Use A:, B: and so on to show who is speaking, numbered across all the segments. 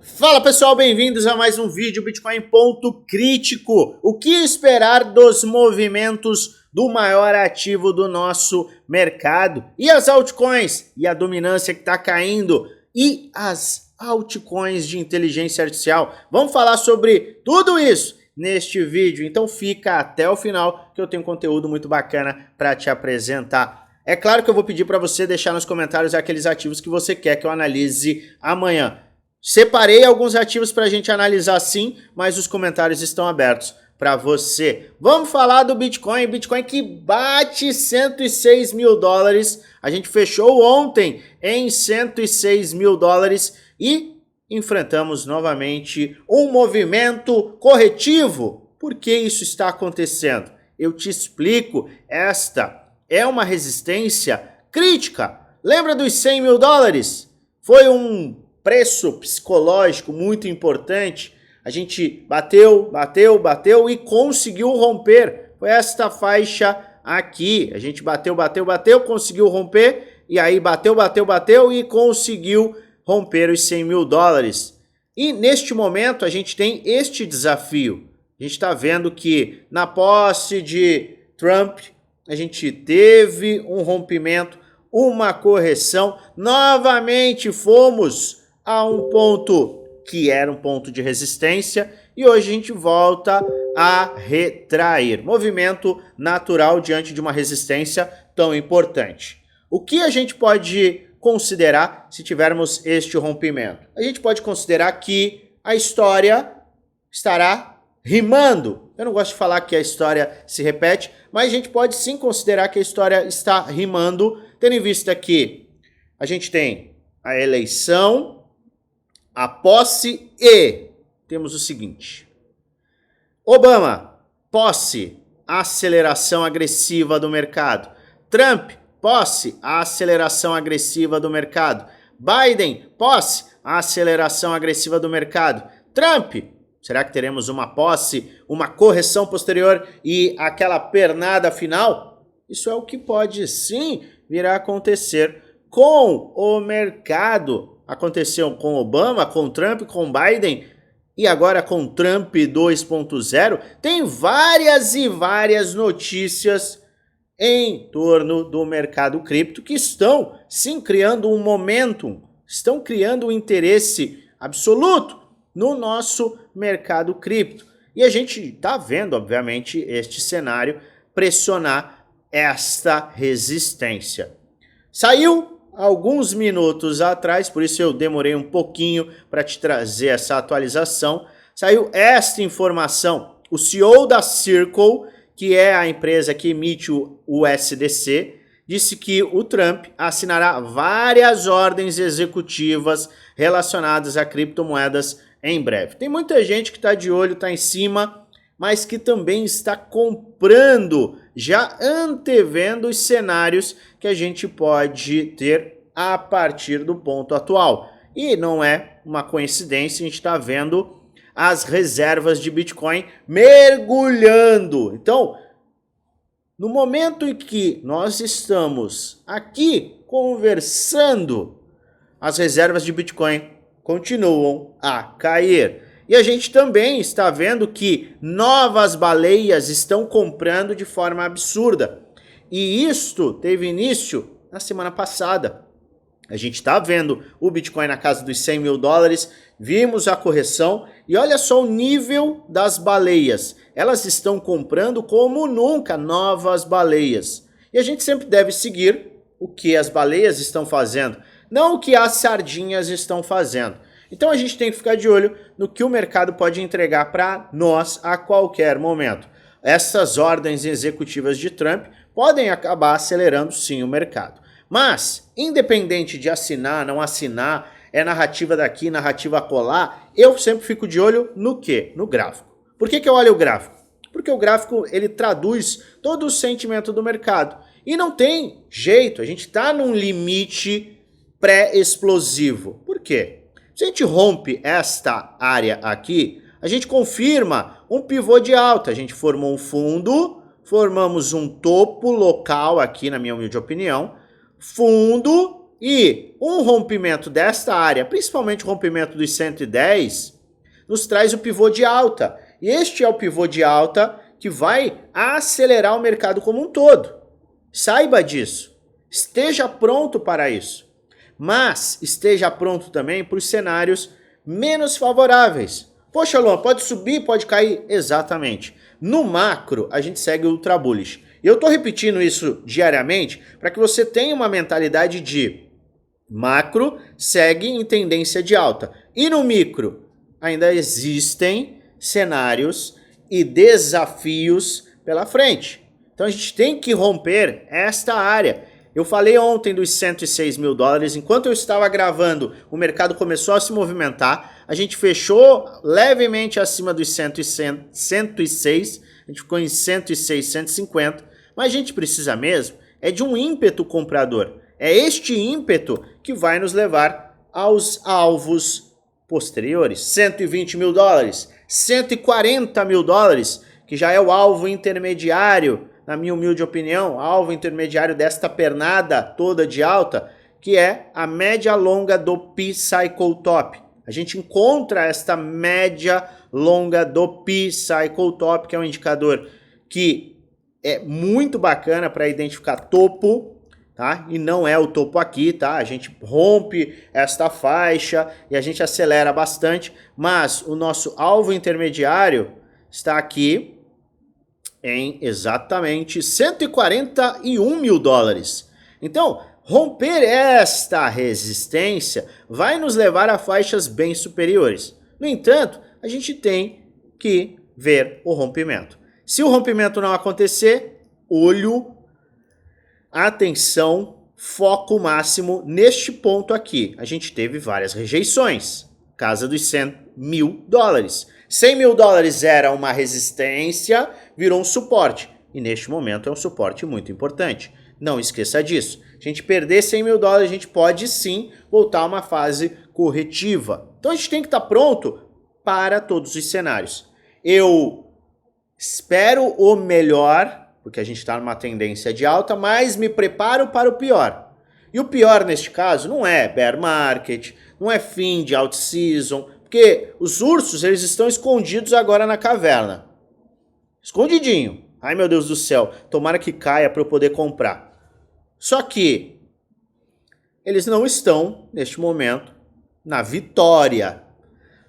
A: Fala pessoal, bem-vindos a mais um vídeo Bitcoin Ponto Crítico. O que esperar dos movimentos do maior ativo do nosso mercado? E as altcoins? E a dominância que está caindo? E as altcoins de inteligência artificial? Vamos falar sobre tudo isso neste vídeo, então fica até o final que eu tenho conteúdo muito bacana para te apresentar. É claro que eu vou pedir para você deixar nos comentários aqueles ativos que você quer que eu analise amanhã. Separei alguns ativos para a gente analisar sim, mas os comentários estão abertos para você. Vamos falar do Bitcoin, Bitcoin que bate 106 mil dólares. A gente fechou ontem em 106 mil dólares e enfrentamos novamente um movimento corretivo. Por que isso está acontecendo? Eu te explico. Esta é uma resistência crítica. Lembra dos 100 mil dólares? Foi um preço psicológico muito importante. A gente bateu e conseguiu romper. Foi esta faixa aqui. A gente bateu, conseguiu romper. E aí bateu e conseguiu romper os 100 mil dólares. E neste momento a gente tem este desafio. A gente está vendo que na posse de Trump a gente teve um rompimento, uma correção. Novamente fomos a um ponto que era um ponto de resistência e hoje a gente volta a retrair. Movimento natural diante de uma resistência tão importante. O que a gente pode considerar se tivermos este rompimento? A gente pode considerar que a história estará rimando. Eu não gosto de falar que a história se repete, mas a gente pode sim considerar que a história está rimando, tendo em vista que a gente tem a eleição, a posse e temos o seguinte: Obama, posse, aceleração agressiva do mercado. Trump, posse, aceleração agressiva do mercado. Biden, posse, aceleração agressiva do mercado. Trump, será que teremos uma posse, uma correção posterior e aquela pernada final? Isso é o que pode sim vir a acontecer com o mercado. Aconteceu com Obama, com Trump, com Biden e agora com Trump 2.0. Tem várias notícias em torno do mercado cripto que estão sim criando um momentum, estão criando um interesse absoluto no nosso mercado cripto. E a gente está vendo, obviamente, este cenário pressionar esta resistência. Saiu alguns minutos atrás, por isso eu demorei um pouquinho para te trazer essa atualização. Saiu esta informação. O CEO da Circle, que é a empresa que emite o USDC, disse que o Trump assinará várias ordens executivas relacionadas a criptomoedas em breve. Tem muita gente que está de olho, está em cima, mas que também está comprando, já antevendo os cenários que a gente pode ter a partir do ponto atual. E não é uma coincidência, a gente está vendo as reservas de Bitcoin mergulhando. Então, no momento em que nós estamos aqui conversando, as reservas de Bitcoin continuam a cair. E a gente também está vendo que novas baleias estão comprando de forma absurda. E isto teve início na semana passada. A gente está vendo o Bitcoin na casa dos 100 mil dólares, vimos a correção e olha só o nível das baleias. Elas estão comprando como nunca novas baleias. E a gente sempre deve seguir o que as baleias estão fazendo, não o que as sardinhas estão fazendo. Então a gente tem que ficar de olho no que o mercado pode entregar para nós a qualquer momento. Essas ordens executivas de Trump podem acabar acelerando sim o mercado. Mas, independente de assinar, não assinar, é narrativa daqui, narrativa acolá, eu sempre fico de olho no quê? No gráfico. Por que eu olho o gráfico? Porque o gráfico ele traduz todo o sentimento do mercado. E não tem jeito, a gente está num limite pré-explosivo. Por quê? Se a gente rompe esta área aqui, a gente confirma um pivô de alta. A gente formou um fundo, formamos um topo local aqui, na minha humilde opinião, fundo E um rompimento desta área, principalmente o rompimento dos 110, nos traz o pivô de alta. E este é o pivô de alta que vai acelerar o mercado como um todo. Saiba disso. Esteja pronto para isso. Mas esteja pronto também para os cenários menos favoráveis. Poxa, Luan, pode subir, pode cair? Exatamente. No macro, a gente segue o ultra bullish. E eu estou repetindo isso diariamente para que você tenha uma mentalidade de macro segue em tendência de alta. E no micro, ainda existem cenários e desafios pela frente. Então a gente tem que romper esta área. Eu falei ontem dos 106 mil dólares, enquanto eu estava gravando, o mercado começou a se movimentar, a gente fechou levemente acima dos 106, a gente ficou em 106, 150, mas a gente precisa mesmo é de um ímpeto comprador. É este ímpeto que vai nos levar aos alvos posteriores. 120 mil dólares, 140 mil dólares, que já é o alvo intermediário, na minha humilde opinião, alvo intermediário desta pernada toda de alta, que é a média longa do P-Cycle Top. A gente encontra esta média longa do P-Cycle Top, que é um indicador que é muito bacana para identificar topo, tá? E não é o topo aqui, tá? A gente rompe esta faixa e a gente acelera bastante, mas o nosso alvo intermediário está aqui em exatamente 141 mil dólares. Então, romper esta resistência vai nos levar a faixas bem superiores. No entanto, a gente tem que ver o rompimento. Se o rompimento não acontecer, olho, atenção, foco máximo neste ponto aqui. A gente teve várias rejeições, casa dos 100 mil dólares. 100 mil dólares era uma resistência, virou um suporte. E neste momento é um suporte muito importante. Não esqueça disso. A gente perder 100 mil dólares, a gente pode sim voltar a uma fase corretiva. Então a gente tem que estar pronto para todos os cenários. Eu espero o melhor, porque a gente está numa tendência de alta, mas me preparo para o pior. E o pior neste caso não é bear market, não é fim de out season, porque os ursos, eles estão escondidos agora na caverna. Escondidinho. Ai, meu Deus do céu. Tomara que caia para eu poder comprar. Só que eles não estão, neste momento, na vitória.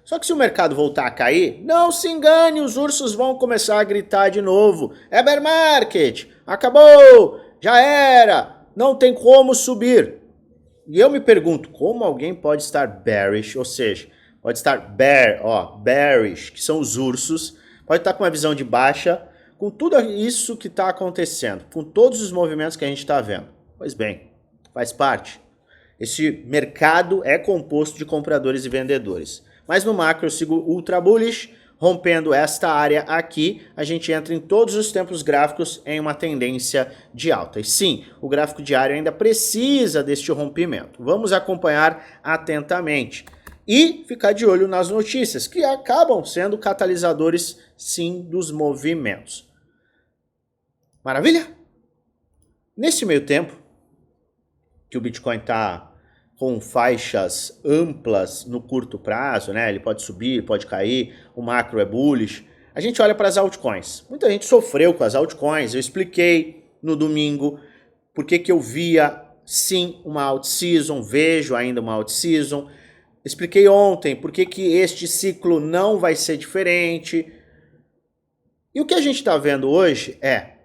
A: Só que se o mercado voltar a cair, não se engane, os ursos vão começar a gritar de novo. É bear market. Acabou. Já era. Não tem como subir. E eu me pergunto, como alguém pode estar bearish, ou seja, pode estar bearish, que são os ursos, pode estar com uma visão de baixa, com tudo isso que está acontecendo, com todos os movimentos que a gente está vendo. Pois bem, faz parte. Esse mercado é composto de compradores e vendedores. Mas no macro eu sigo ultra bullish, rompendo esta área aqui, a gente entra em todos os tempos gráficos em uma tendência de alta. E sim, o gráfico diário ainda precisa deste rompimento. Vamos acompanhar atentamente. E ficar de olho nas notícias, que acabam sendo catalisadores, sim, dos movimentos. Maravilha? Nesse meio tempo, que o Bitcoin está com faixas amplas no curto prazo, né? Ele pode subir, pode cair, o macro é bullish. A gente olha para as altcoins. Muita gente sofreu com as altcoins. Eu expliquei no domingo por que eu via, sim, uma alt season, vejo ainda uma alt season. Expliquei ontem por que este ciclo não vai ser diferente. E o que a gente está vendo hoje é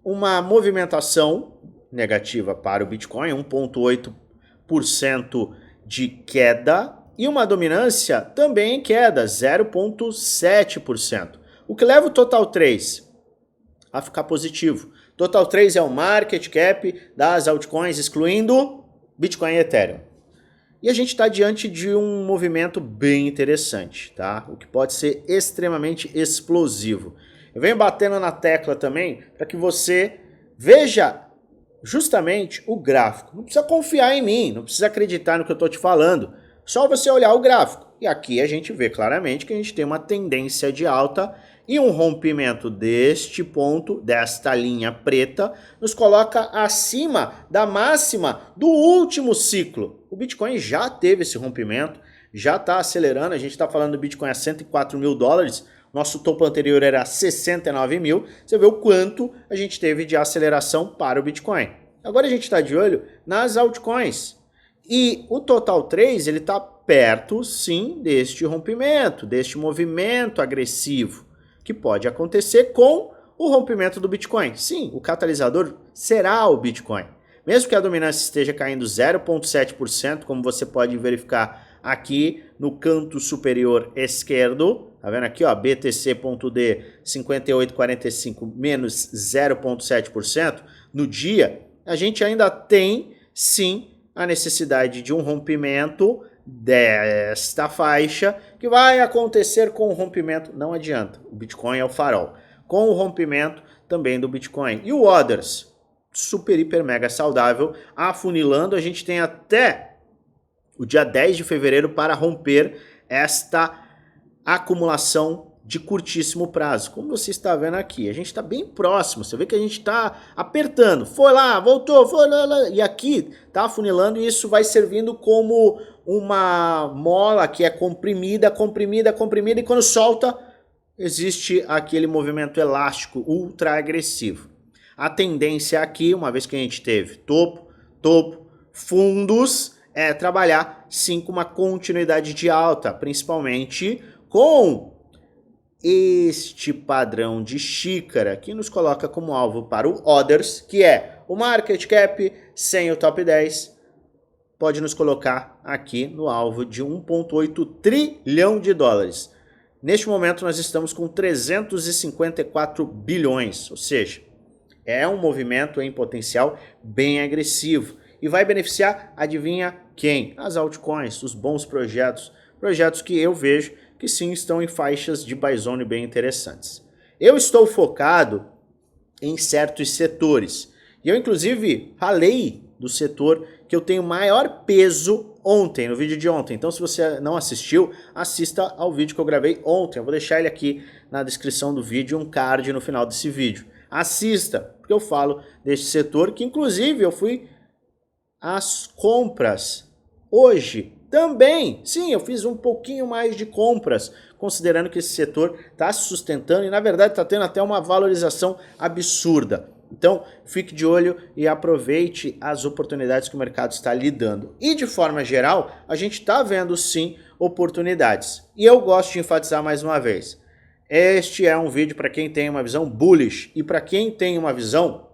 A: uma movimentação negativa para o Bitcoin, 1,8% de queda, e uma dominância também em queda, 0,7%. O que leva o Total 3 a ficar positivo. Total 3 é o market cap das altcoins, excluindo Bitcoin e Ethereum. E a gente está diante de um movimento bem interessante, tá? O que pode ser extremamente explosivo. Eu venho batendo na tecla também para que você veja justamente o gráfico. Não precisa confiar em mim, não precisa acreditar no que eu estou te falando. Só você olhar o gráfico E aqui a gente vê claramente que a gente tem uma tendência de alta e um rompimento deste ponto, desta linha preta, nos coloca acima da máxima do último ciclo. O Bitcoin já teve esse rompimento, já está acelerando, a gente está falando do Bitcoin a 104 mil dólares, nosso topo anterior era 69 mil, você vê o quanto a gente teve de aceleração para o Bitcoin. Agora a gente está de olho nas altcoins. E o Total 3, ele está perto, sim, deste rompimento, deste movimento agressivo, que pode acontecer com o rompimento do Bitcoin. Sim, o catalisador será o Bitcoin. Mesmo que a dominância esteja caindo 0,7%, como você pode verificar aqui no canto superior esquerdo, tá vendo aqui, ó, BTC.D 5845 menos 0,7% no dia, a gente ainda tem, sim, a necessidade de um rompimento desta faixa, que vai acontecer com o rompimento, não adianta, o Bitcoin é o farol, com o rompimento também do Bitcoin. E o Others, super, hiper, mega saudável, afunilando, a gente tem até o dia 10 de fevereiro para romper esta acumulação de curtíssimo prazo. Como você está vendo aqui, a gente está bem próximo, você vê que a gente está apertando, foi lá, voltou, foi lá, e aqui está afunilando e isso vai servindo como uma mola que é comprimida, comprimida, comprimida e quando solta, existe aquele movimento elástico ultra agressivo. A tendência aqui, uma vez que a gente teve topo, topo, fundos, é trabalhar sim com uma continuidade de alta, principalmente com este padrão de xícara que nos coloca como alvo para o Others, que é o market cap sem o top 10, pode nos colocar aqui no alvo de 1,8 trilhão de dólares. Neste momento nós estamos com 354 bilhões, ou seja, é um movimento em potencial bem agressivo e vai beneficiar, adivinha quem? As altcoins, os bons projetos, projetos que eu vejo que sim estão em faixas de buy zone bem interessantes. Eu estou focado em certos setores e eu inclusive falei do setor que eu tenho maior peso ontem, no vídeo de ontem. Então se você não assistiu, assista ao vídeo que eu gravei ontem. Eu vou deixar ele aqui na descrição do vídeo, um card no final desse vídeo. Assista, porque eu falo desse setor que inclusive eu fui às compras hoje também. Sim, eu fiz um pouquinho mais de compras, considerando que esse setor está se sustentando e na verdade está tendo até uma valorização absurda. Então, fique de olho e aproveite as oportunidades que o mercado está lhe dando. E de forma geral, a gente está vendo sim oportunidades. E eu gosto de enfatizar mais uma vez, este é um vídeo para quem tem uma visão bullish e para quem tem uma visão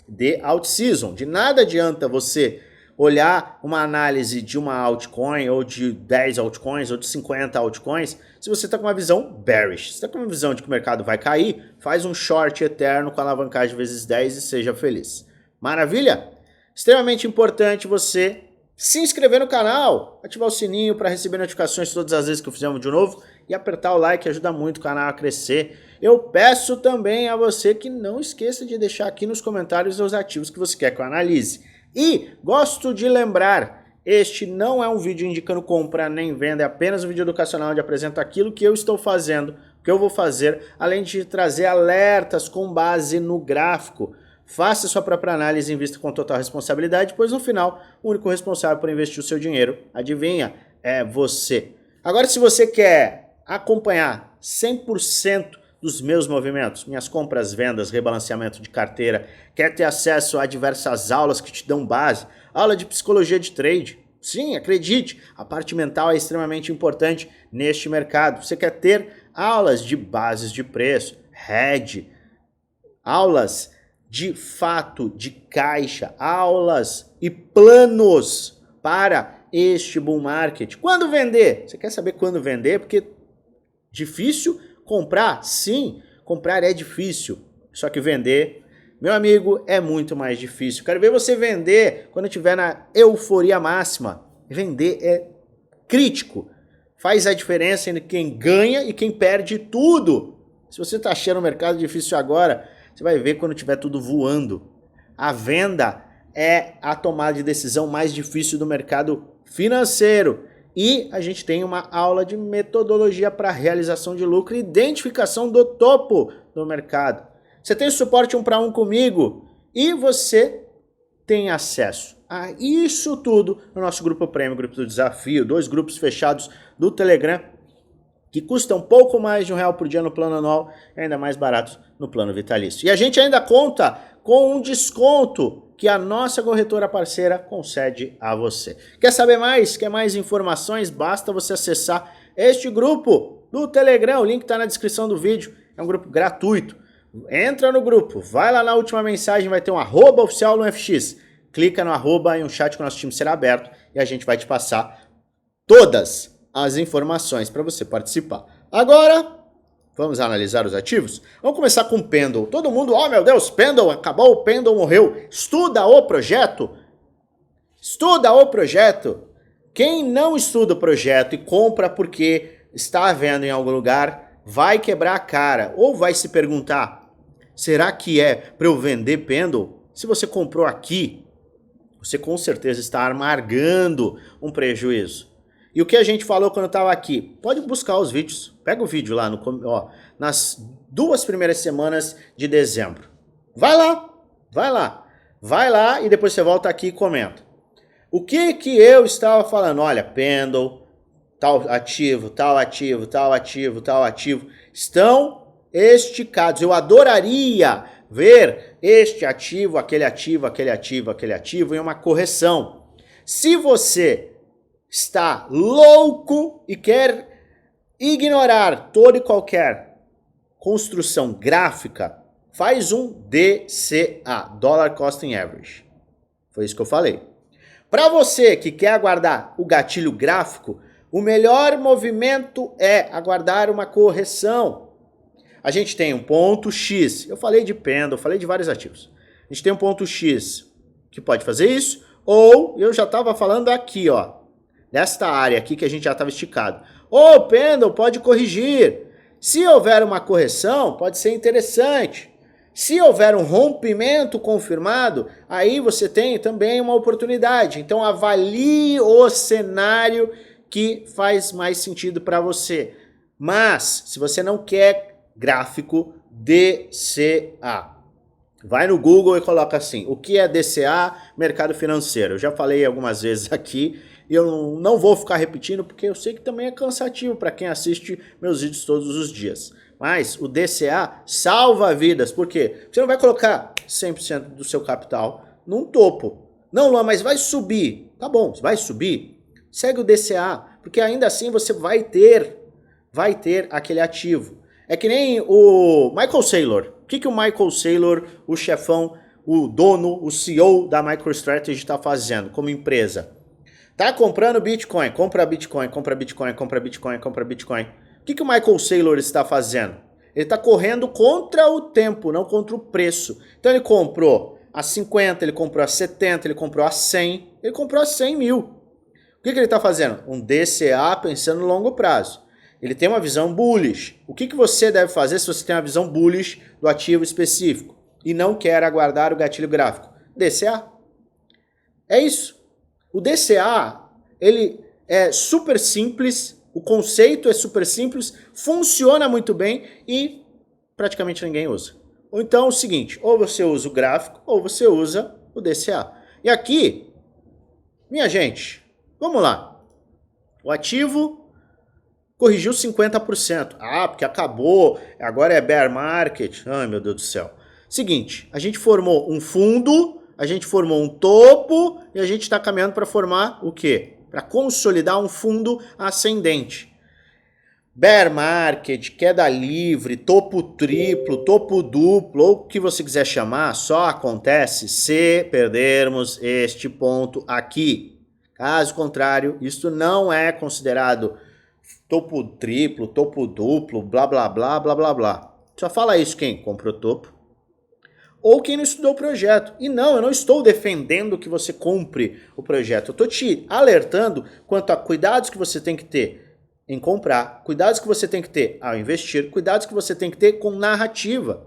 A: de out-season. De nada adianta você olhar uma análise de uma altcoin ou de 10 altcoins ou de 50 altcoins se você está com uma visão bearish. Se está com uma visão de que o mercado vai cair, faz um short eterno com alavancagem vezes 10 e seja feliz. Maravilha? Extremamente importante você se inscrever no canal, ativar o sininho para receber notificações todas as vezes que eu fizer um vídeo novo e apertar o like, ajuda muito o canal a crescer. Eu peço também a você que não esqueça de deixar aqui nos comentários os ativos que você quer que eu analise. E gosto de lembrar, este não é um vídeo indicando compra nem venda, é apenas um vídeo educacional onde apresento aquilo que eu estou fazendo, que eu vou fazer, além de trazer alertas com base no gráfico. Faça sua própria análise e invista com total responsabilidade, pois no final, o único responsável por investir o seu dinheiro, adivinha, é você. Agora, se você quer acompanhar 100% dos meus movimentos, minhas compras, vendas, rebalanceamento de carteira, quer ter acesso a diversas aulas que te dão base, aula de psicologia de trade, sim, acredite, a parte mental é extremamente importante neste mercado. Você quer ter aulas de bases de preço, hedge, aulas de fato de caixa, aulas e planos para este bull market. Quando vender? Você quer saber quando vender? Porque difícil comprar? Sim, comprar é difícil, só que vender, meu amigo, é muito mais difícil. Quero ver você vender quando estiver na euforia máxima. Vender é crítico, faz a diferença entre quem ganha e quem perde tudo. Se você está achando o mercado difícil agora, você vai ver quando tiver tudo voando. A venda é a tomada de decisão mais difícil do mercado financeiro. E a gente tem uma aula de metodologia para realização de lucro e identificação do topo do mercado. Você tem suporte 1 para 1 comigo e você tem acesso a isso tudo no nosso grupo Prêmio, Grupo do Desafio, 2 grupos fechados do Telegram, que custam pouco mais de R$1 por dia no plano anual e ainda mais baratos no plano vitalício. E a gente ainda conta com um desconto que a nossa corretora parceira concede a você. Quer saber mais? Quer mais informações? Basta você acessar este grupo do Telegram, o link está na descrição do vídeo, é um grupo gratuito. Entra no grupo, vai lá na última mensagem, vai ter um @oficial no FX. Clica no @ e um chat com o nosso time será aberto e a gente vai te passar todas as informações para você participar. Agora, vamos analisar os ativos? Vamos começar com o Pendle. Todo mundo, oh meu Deus, Pendle, acabou, o Pendle morreu. Estuda o projeto. Estuda o projeto. Quem não estuda o projeto e compra porque está vendo em algum lugar, vai quebrar a cara ou vai se perguntar, será que é para eu vender Pendle? Se você comprou aqui, você com certeza está amargando um prejuízo. E o que a gente falou quando eu estava aqui? Pode buscar os vídeos. Pega o vídeo lá nas 2 primeiras semanas de dezembro. Vai lá, vai lá. Vai lá e depois você volta aqui e comenta. O que eu estava falando? Olha, Pendle, tal ativo, tal ativo, tal ativo, tal ativo, estão esticados. Eu adoraria ver este ativo, aquele ativo, aquele ativo, aquele ativo em uma correção. Se você está louco e quer ignorar toda e qualquer construção gráfica, faz um DCA, Dollar Cost Average. Foi isso que eu falei. Para você que quer aguardar o gatilho gráfico, o melhor movimento é aguardar uma correção. A gente tem um ponto X, eu falei de Pendle, falei de vários ativos. A gente tem um ponto X que pode fazer isso, ou eu já estava falando aqui, ó, nesta área aqui que a gente já estava esticado. O Pendle pode corrigir. Se houver uma correção, pode ser interessante. Se houver um rompimento confirmado, aí você tem também uma oportunidade. Então avalie o cenário que faz mais sentido para você. Mas, se você não quer gráfico DCA, vai no Google e coloca assim, o que é DCA? Mercado financeiro. Eu já falei algumas vezes aqui, e eu não vou ficar repetindo, porque eu sei que também é cansativo para quem assiste meus vídeos todos os dias. Mas o DCA salva vidas, por quê? Você não vai colocar 100% do seu capital num topo. Não, Luan, mas vai subir. Tá bom, vai subir. Segue o DCA, porque ainda assim você vai ter aquele ativo. É que nem o Michael Saylor. O que o Michael Saylor, o chefão, o dono, o CEO da MicroStrategy está fazendo como empresa? Tá comprando Bitcoin, compra Bitcoin, compra Bitcoin, compra Bitcoin, compra Bitcoin. O que o Michael Saylor está fazendo? Ele está correndo contra o tempo, não contra o preço. Então ele comprou a 50, ele comprou a 70, ele comprou a 100, ele comprou a 100 mil. O que ele está fazendo? Um DCA pensando no longo prazo. Ele tem uma visão bullish. O que você deve fazer se você tem uma visão bullish do ativo específico e não quer aguardar o gatilho gráfico? DCA. É isso. O DCA, ele é super simples, o conceito é super simples, funciona muito bem e praticamente ninguém usa. Ou então é o seguinte, ou você usa o gráfico ou você usa o DCA. E aqui, minha gente, vamos lá. O ativo corrigiu 50%. Ah, porque acabou, agora é bear market. Ai, meu Deus do céu. Seguinte, a gente formou um fundo, a gente formou um topo e a gente está caminhando para formar o quê? Para consolidar um fundo ascendente. Bear market, queda livre, topo triplo, topo duplo, ou o que você quiser chamar, só acontece se perdermos este ponto aqui. Caso contrário, isso não é considerado topo triplo, topo duplo, blá blá blá blá blá blá. Só fala isso quem comprou topo ou quem não estudou o projeto. E não, eu não estou defendendo que você compre o projeto. Eu estou te alertando quanto a cuidados que você tem que ter em comprar, cuidados que você tem que ter ao investir, cuidados que você tem que ter com narrativa.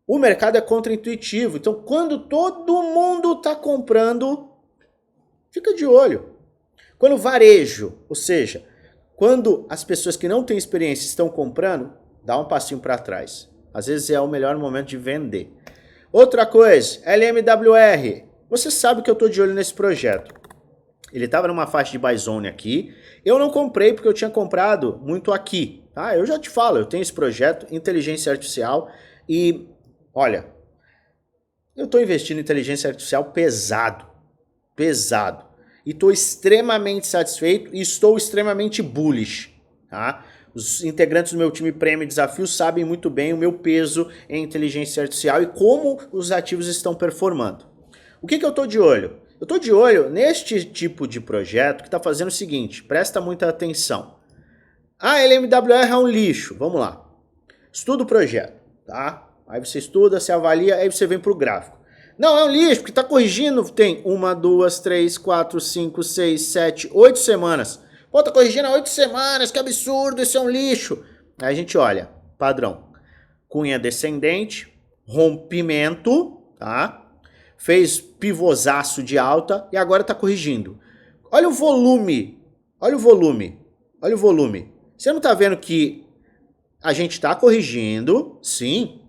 A: O mercado é contraintuitivo, então quando todo mundo está comprando, fica de olho. Quando o varejo, ou seja, quando as pessoas que não têm experiência estão comprando, dá um passinho para trás. Às vezes é o melhor momento de vender. Outra coisa, LMWR. Você sabe que eu estou de olho nesse projeto. Ele estava numa faixa de buy zone aqui. Eu não comprei porque eu tinha comprado muito aqui. Tá? Eu já te falo, eu tenho esse projeto, inteligência artificial. E, olha, eu estou investindo em inteligência artificial pesado. Pesado. E estou extremamente satisfeito e estou extremamente bullish. Tá? Os integrantes do meu time Prêmio Desafio sabem muito bem o meu peso em inteligência artificial e como os ativos estão performando. O que eu estou de olho? Eu estou de olho neste tipo de projeto que está fazendo o seguinte, presta muita atenção. Ah, LMWR é um lixo. Vamos lá. Estuda o projeto, tá? Aí você estuda, você avalia, aí você vem para o gráfico. Não, é um lixo, porque está corrigindo, tem 1, 2, 3, 4, 5, 6, 7, 8 semanas. Pô, tá corrigindo há 8 semanas, que absurdo, isso é um lixo. Aí a gente olha, padrão, cunha descendente, rompimento, tá? Fez pivôzaço de alta e agora tá corrigindo. Olha o volume, olha o volume, olha o volume. Você não tá vendo que a gente tá corrigindo, sim,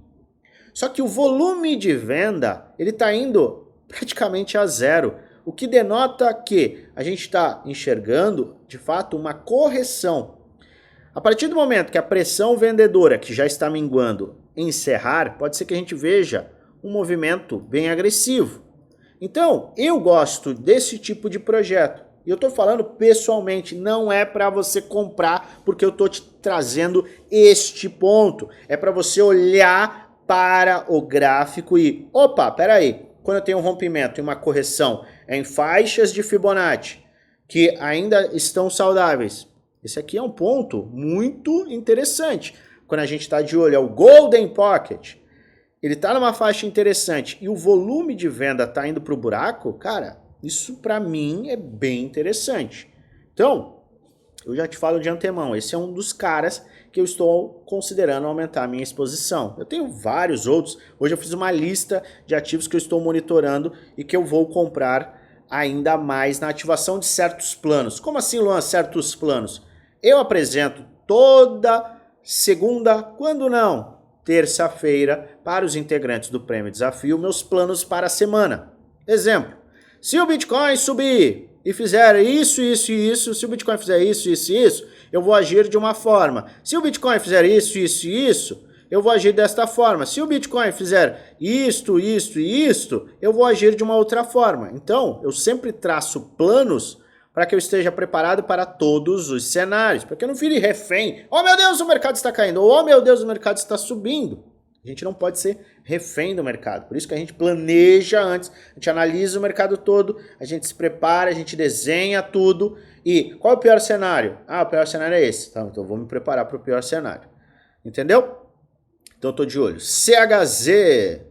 A: só que o volume de venda, ele tá indo praticamente a zero. O que denota que a gente está enxergando, de fato, uma correção. A partir do momento que a pressão vendedora, que já está minguando, encerrar, pode ser que a gente veja um movimento bem agressivo. Então, eu gosto desse tipo de projeto. E eu estou falando pessoalmente, não é para você comprar porque eu estou te trazendo este ponto. É para você olhar para o gráfico e, opa, peraí, quando eu tenho um rompimento e uma correção em faixas de Fibonacci que ainda estão saudáveis, esse aqui é um ponto muito interessante. Quando a gente está de olho, é o Golden Pocket, ele está numa faixa interessante e o volume de venda está indo para o buraco, cara, isso para mim é bem interessante. Então, eu já te falo de antemão, esse é um dos caras que eu estou considerando aumentar a minha exposição. Eu tenho vários outros. Hoje eu fiz uma lista de ativos que eu estou monitorando e que eu vou comprar ainda mais na ativação de certos planos. Como assim, Luan, certos planos? Eu apresento toda segunda, quando não, terça-feira, para os integrantes do Prêmio Desafio, meus planos para a semana. Exemplo, se o Bitcoin subir e fizer isso, isso e isso, se o Bitcoin fizer isso, isso e isso, eu vou agir de uma forma. Se o Bitcoin fizer isso, isso e isso, eu vou agir desta forma. Se o Bitcoin fizer isto, isto e isto, eu vou agir de uma outra forma. Então, eu sempre traço planos para que eu esteja preparado para todos os cenários, para que eu não vire refém. Oh meu Deus, o mercado está caindo. Oh meu Deus, o mercado está subindo. A gente não pode ser refém do mercado. Por isso que a gente planeja antes, a gente analisa o mercado todo, a gente se prepara, a gente desenha tudo. E qual é o pior cenário? Ah, o pior cenário é esse. Então eu vou me preparar para o pior cenário. Entendeu? Então eu tô de olho. CHZ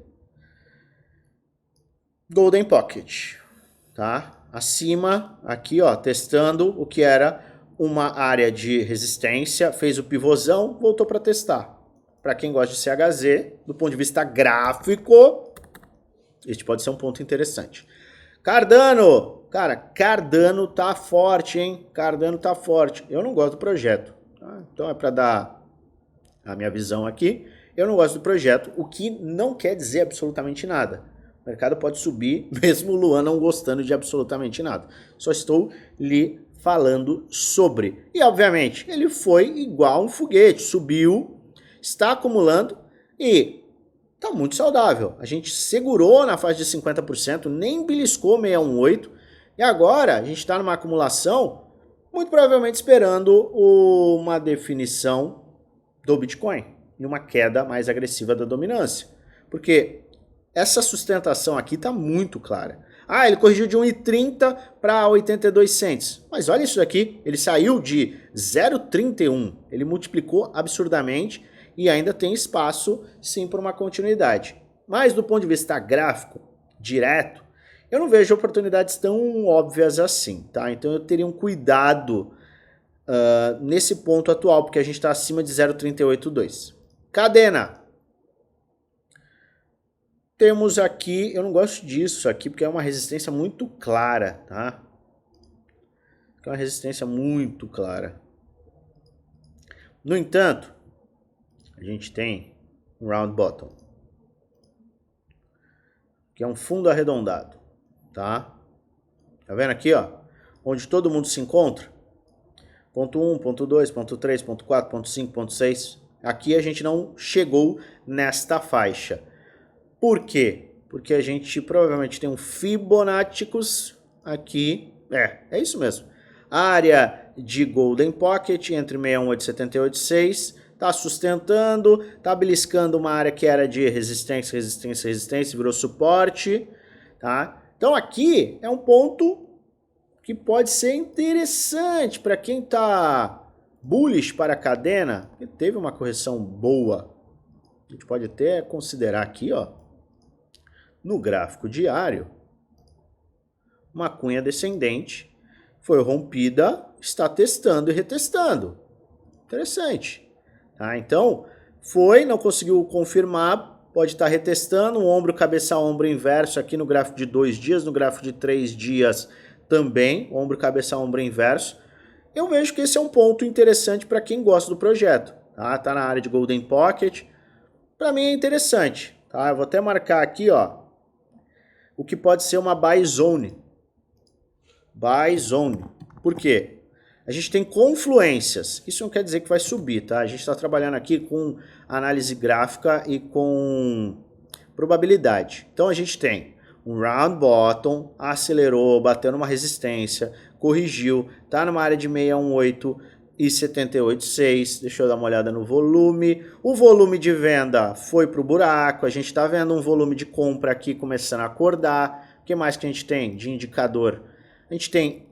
A: Golden Pocket, tá? Acima, aqui ó, testando o que era uma área de resistência, fez o pivôzão, voltou para testar. Para quem gosta de CHZ, do ponto de vista gráfico, este pode ser um ponto interessante. Cardano, cara, Cardano tá forte, hein? Cardano tá forte. Eu não gosto do projeto, tá? Então é para dar a minha visão aqui. Eu não gosto do projeto, o que não quer dizer absolutamente nada. O mercado pode subir, mesmo o Luan não gostando de absolutamente nada. Só estou lhe falando sobre. E, obviamente, ele foi igual um foguete, subiu, está acumulando e está muito saudável. A gente segurou na faixa de 50%, nem beliscou 618, e agora a gente está numa acumulação, muito provavelmente esperando uma definição do Bitcoin e uma queda mais agressiva da dominância. Porque essa sustentação aqui está muito clara. Ah, ele corrigiu de 1,30 para 82 cents. Mas olha isso aqui, ele saiu de 0,31, ele multiplicou absurdamente e ainda tem espaço sim para uma continuidade. Mas do ponto de vista gráfico, direto, eu não vejo oportunidades tão óbvias assim, tá? Então eu teria um cuidado nesse ponto atual, porque a gente está acima de 0,382. Cadena. Temos aqui, eu não gosto disso aqui, porque é uma resistência muito clara, tá? que é uma resistência muito clara. No entanto, a gente tem um round bottom, que é um fundo arredondado, tá? Tá vendo aqui, ó? Onde todo mundo se encontra? Ponto 1, ponto 2, ponto 3, ponto 4, ponto 5, ponto 6. Aqui a gente não chegou nesta faixa. Por quê? Porque a gente provavelmente tem um Fibonacci aqui. É isso mesmo. Área de Golden Pocket entre 618 e 786. Tá sustentando, tá beliscando uma área que era de resistência, resistência, resistência, virou suporte, tá? Então aqui é um ponto que pode ser interessante para quem tá bullish para a cadena, que teve uma correção boa. A gente pode até considerar aqui, ó, no gráfico diário, uma cunha descendente foi rompida, está testando e retestando. Interessante. Tá? Então, não conseguiu confirmar, pode estar retestando, um ombro, cabeça, ombro inverso aqui no gráfico de 2 dias, no gráfico de 3 dias também, ombro, cabeça, ombro inverso. Eu vejo que esse é um ponto interessante para quem gosta do projeto. Tá na área de Golden Pocket. Para mim é interessante. Tá? Eu vou até marcar aqui, ó, o que pode ser uma buy zone. Buy zone. Por quê? A gente tem confluências. Isso não quer dizer que vai subir, tá? A gente está trabalhando aqui com análise gráfica e com probabilidade. Então a gente tem um round bottom, acelerou, bateu numa resistência, corrigiu, tá numa área de 618 e 78,6. Deixa eu dar uma olhada no volume. O volume de venda foi pro buraco. A gente está vendo um volume de compra aqui começando a acordar. O que mais que a gente tem de indicador? A gente tem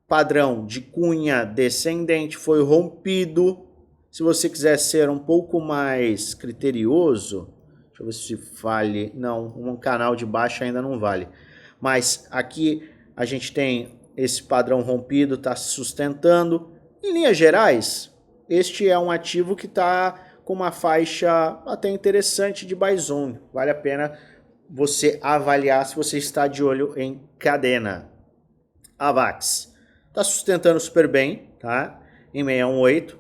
A: padrão de cunha descendente, foi rompido. Se você quiser ser um pouco mais criterioso, deixa eu ver se vale. Não, um canal de baixo ainda não vale. Mas aqui a gente tem esse padrão rompido, está se sustentando. Em linhas gerais, este é um ativo que está com uma faixa até interessante de buy zone. Vale a pena você avaliar se você está de olho em cadena. AVAX está sustentando super bem, tá? Em 618.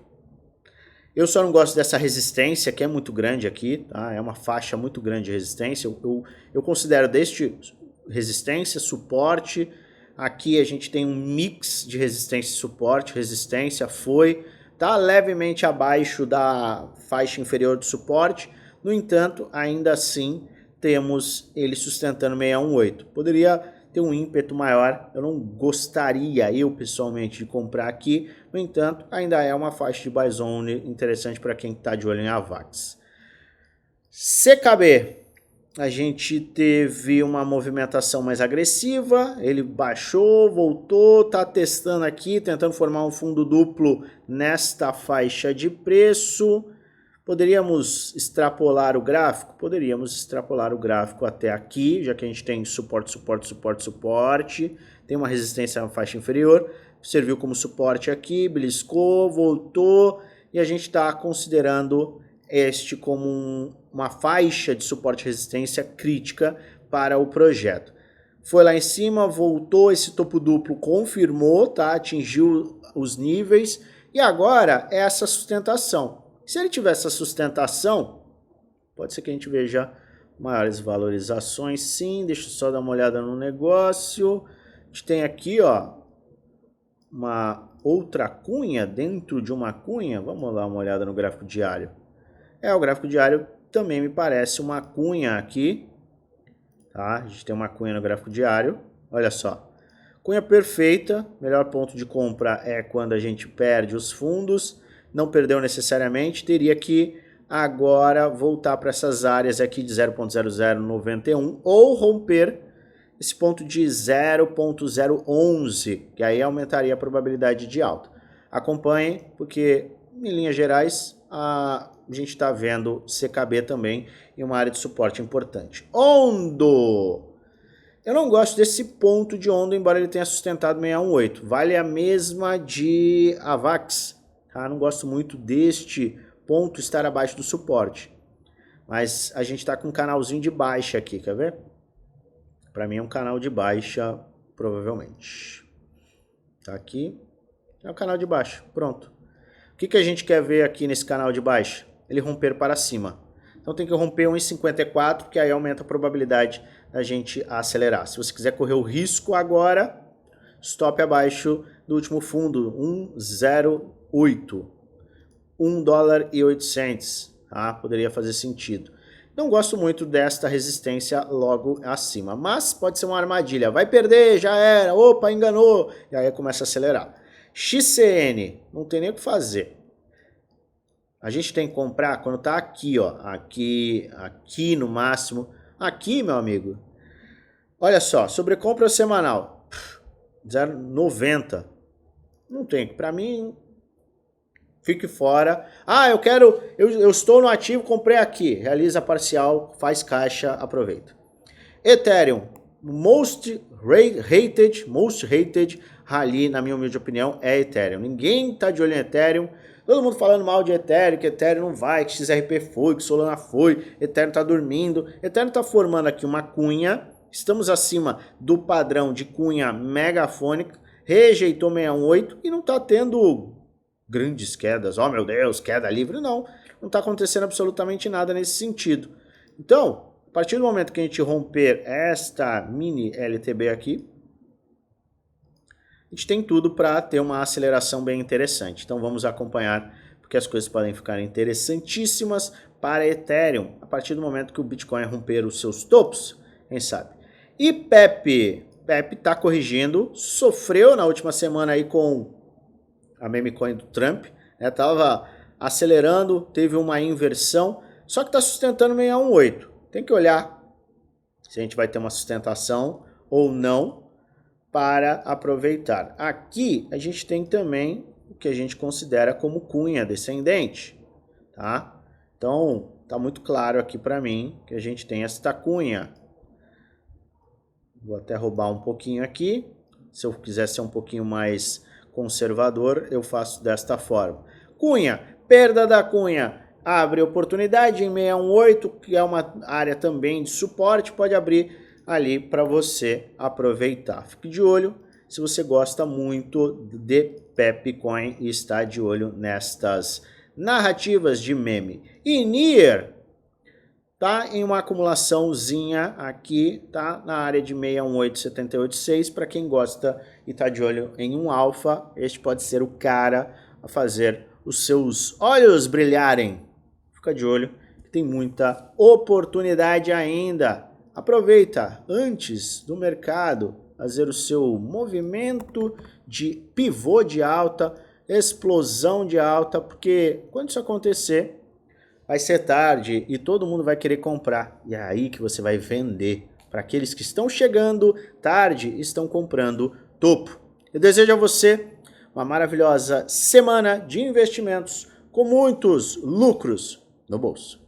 A: Eu só não gosto dessa resistência, que é muito grande aqui, tá? É uma faixa muito grande de resistência. Eu considero deste resistência, suporte. Aqui a gente tem um mix de resistência e suporte. Resistência tá levemente abaixo da faixa inferior do suporte. No entanto, ainda assim, temos ele sustentando 618. Poderia ter um ímpeto maior, eu não gostaria, eu pessoalmente, de comprar aqui. No entanto, ainda é uma faixa de buy zone interessante para quem está de olho em AVAX. CKB, a gente teve uma movimentação mais agressiva, ele baixou, voltou, está testando aqui, tentando formar um fundo duplo nesta faixa de preço. Poderíamos extrapolar o gráfico? Poderíamos extrapolar o gráfico até aqui, já que a gente tem suporte, suporte, suporte, suporte. Tem uma resistência na faixa inferior, serviu como suporte aqui, beliscou, voltou. E a gente está considerando este como uma faixa de suporte e resistência crítica para o projeto. Foi lá em cima, voltou, esse topo duplo confirmou, tá? Atingiu os níveis. E agora é essa sustentação. Se ele tiver essa sustentação, pode ser que a gente veja maiores valorizações, sim. Deixa eu só dar uma olhada no negócio. A gente tem aqui, ó, uma outra cunha dentro de uma cunha. Vamos dar uma olhada no gráfico diário. O gráfico diário também me parece uma cunha aqui, tá? A gente tem uma cunha no gráfico diário. Olha só. Cunha perfeita. Melhor ponto de compra é quando a gente perde os fundos. Não perdeu necessariamente, teria que agora voltar para essas áreas aqui de 0.0091 ou romper esse ponto de 0.011, que aí aumentaria a probabilidade de alta. Acompanhem, porque em linhas gerais a gente está vendo CKB também em uma área de suporte importante. Ondo! Eu não gosto desse ponto de Ondo, embora ele tenha sustentado 618. Vale a mesma de AVAX. Tá? Não gosto muito deste ponto estar abaixo do suporte. Mas a gente está com um canalzinho de baixa aqui, quer ver? Para mim é um canal de baixa, provavelmente. Tá aqui. É o canal de baixo. Pronto. O que a gente quer ver aqui nesse canal de baixo? Ele romper para cima. Então tem que romper 1,54, porque aí aumenta a probabilidade da gente acelerar. Se você quiser correr o risco agora, stop abaixo do último fundo, 1,08. $1,08. Tá? Poderia fazer sentido. Não gosto muito desta resistência logo acima, mas pode ser uma armadilha. Vai perder, já era, opa, enganou. E aí começa a acelerar. XCN, não tem nem o que fazer. A gente tem que comprar quando tá aqui, ó, aqui no máximo. Aqui, meu amigo. Olha só, sobrecompra semanal, 0,90. Não tem, para mim, fique fora. Ah, eu estou no ativo, comprei aqui. Realiza parcial, faz caixa, aproveita. Ethereum, most hated rally, na minha humilde opinião, é Ethereum. Ninguém tá de olho em Ethereum. Todo mundo falando mal de Ethereum, que Ethereum não vai, que XRP foi, que Solana foi, Ethereum tá dormindo. Ethereum tá formando aqui uma cunha. Estamos acima do padrão de cunha megafônica. Rejeitou 618 e não tá tendo grandes quedas. Oh, meu Deus, queda livre. Não tá acontecendo absolutamente nada nesse sentido. Então, a partir do momento que a gente romper esta mini LTB aqui, a gente tem tudo para ter uma aceleração bem interessante. Então vamos acompanhar, porque as coisas podem ficar interessantíssimas para Ethereum a partir do momento que o Bitcoin romper os seus topos, quem sabe. E Pepe está corrigindo, sofreu na última semana aí com a meme coin do Trump, né? Tava acelerando, teve uma inversão, só que está sustentando 618. Tem que olhar se a gente vai ter uma sustentação ou não para aproveitar. Aqui a gente tem também o que a gente considera como cunha descendente, tá? Então tá muito claro aqui para mim que a gente tem esta cunha. Vou até roubar um pouquinho aqui. Se eu quiser ser um pouquinho mais conservador, eu faço desta forma. Cunha, perda da cunha, abre oportunidade em 618, que é uma área também de suporte, pode abrir ali para você aproveitar. Fique de olho se você gosta muito de Pepecoin e está de olho nestas narrativas de meme. E Nier tá em uma acumulaçãozinha aqui, tá na área de 618,786. Para quem gosta e tá de olho em um alfa, este pode ser o cara a fazer os seus olhos brilharem. Fica de olho, tem muita oportunidade ainda. Aproveita antes do mercado fazer o seu movimento de pivô de alta, explosão de alta, porque quando isso acontecer, vai ser tarde e todo mundo vai querer comprar. E é aí que você vai vender. Para aqueles que estão chegando tarde, estão comprando topo. Eu desejo a você uma maravilhosa semana de investimentos com muitos lucros no bolso.